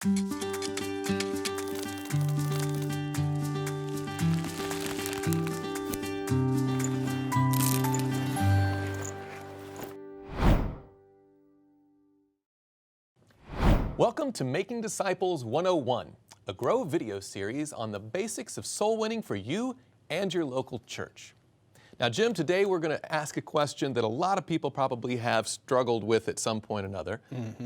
Welcome to Making Disciples 101, a Grow video series on the basics of soul winning for you and your local church. Now, Jim, today we're going to ask a question that a lot of people probably have struggled with at some point or another.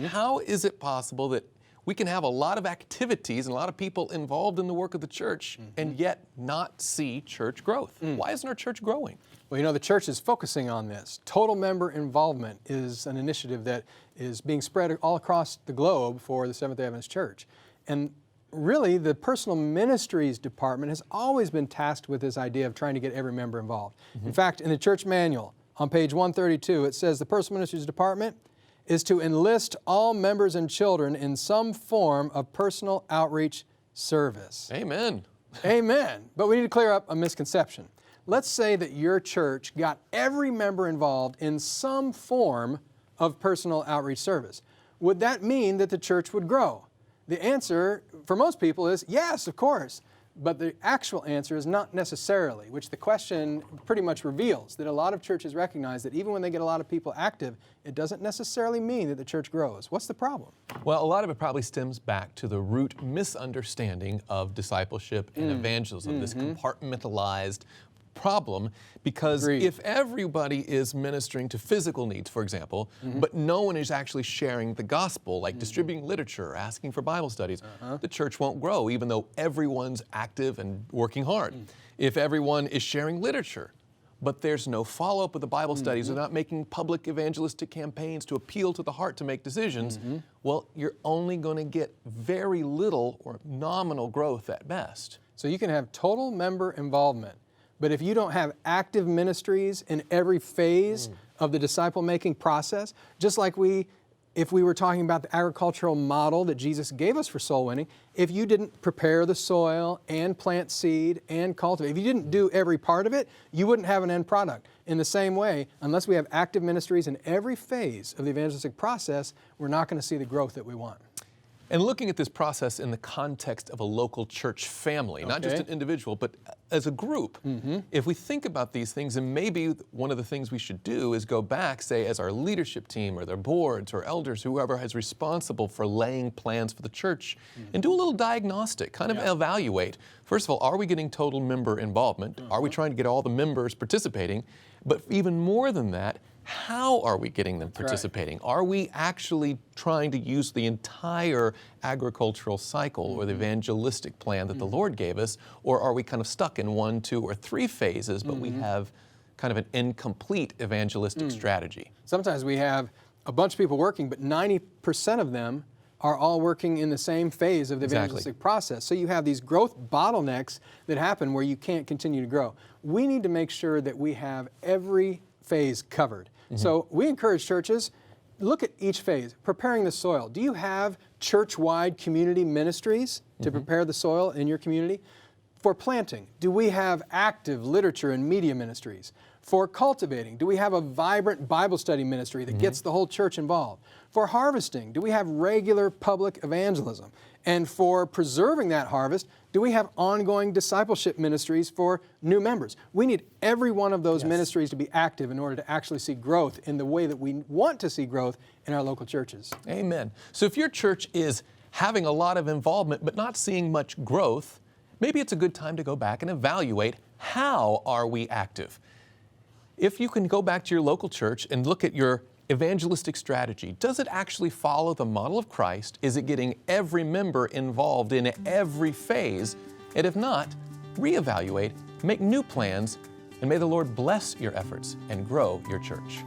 How is it possible that we can have a lot of activities and a lot of people involved in the work of the church and yet not see church growth? Why isn't our church growing? Well, you know, the church is focusing on this. Total member involvement is an initiative that is being spread all across the globe for the Seventh-day Adventist Church. And really, the personal ministries department has always been tasked with this idea of trying to get every member involved. In fact, in the church manual, on page 132, it says the personal ministries department is to enlist all members and children in some form of personal outreach service. Amen. Amen. But we need to clear up a misconception. Let's say that your church got every member involved in some form of personal outreach service. Would that mean that the church would grow? The answer for most people is yes, of course. But the actual answer is not necessarily, which the question pretty much reveals that a lot of churches recognize that even when they get a lot of people active, it doesn't necessarily mean that the church grows. What's the problem? Well, a lot of it probably stems back to the root misunderstanding of discipleship and evangelism, this compartmentalized problem, because if everybody is ministering to physical needs, for example, but no one is actually sharing the gospel, like distributing literature or asking for Bible studies, the church won't grow, even though everyone's active and working hard. If everyone is sharing literature, but there's no follow-up with the Bible studies, they're not making public evangelistic campaigns to appeal to the heart to make decisions, well, you're only going to get very little or nominal growth at best. So you can have total member involvement, but if you don't have active ministries in every phase of the disciple-making process, just like if we were talking about the agricultural model that Jesus gave us for soul winning, if you didn't prepare the soil and plant seed and cultivate, if you didn't do every part of it, you wouldn't have an end product. In the same way, unless we have active ministries in every phase of the evangelistic process, we're not going to see the growth that we want. And looking at this process in the context of a local church family, not just an individual, but as a group, if we think about these things, and maybe one of the things we should do is go back, say, as our leadership team or their boards or elders, whoever is responsible for laying plans for the church, and do a little diagnostic, kind of evaluate. First of all, are we getting total member involvement? Are we trying to get all the members participating? But even more than that, how are we getting them participating? Are we actually trying to use the entire agricultural cycle or the evangelistic plan that the Lord gave us? Or are we kind of stuck in 1, 2, or 3 phases, but we have kind of an incomplete evangelistic strategy? Sometimes we have a bunch of people working, but 90% of them are all working in the same phase of the evangelistic process. So you have these growth bottlenecks that happen where you can't continue to grow. We need to make sure that we have every phase covered. So we encourage churches, look at each phase. Preparing the soil. Do you have church-wide community ministries to prepare the soil in your community? For planting, do we have active literature and media ministries? For cultivating, do we have a vibrant Bible study ministry that gets the whole church involved? For harvesting, do we have regular public evangelism? And for preserving that harvest, do we have ongoing discipleship ministries for new members? We need every one of those ministries to be active in order to actually see growth in the way that we want to see growth in our local churches. Amen. So if your church is having a lot of involvement but not seeing much growth, maybe it's a good time to go back and evaluate, how are we active? If you can go back to your local church and look at your evangelistic strategy, does it actually follow the model of Christ? Is it getting every member involved in every phase? And if not, reevaluate, make new plans, and may the Lord bless your efforts and grow your church.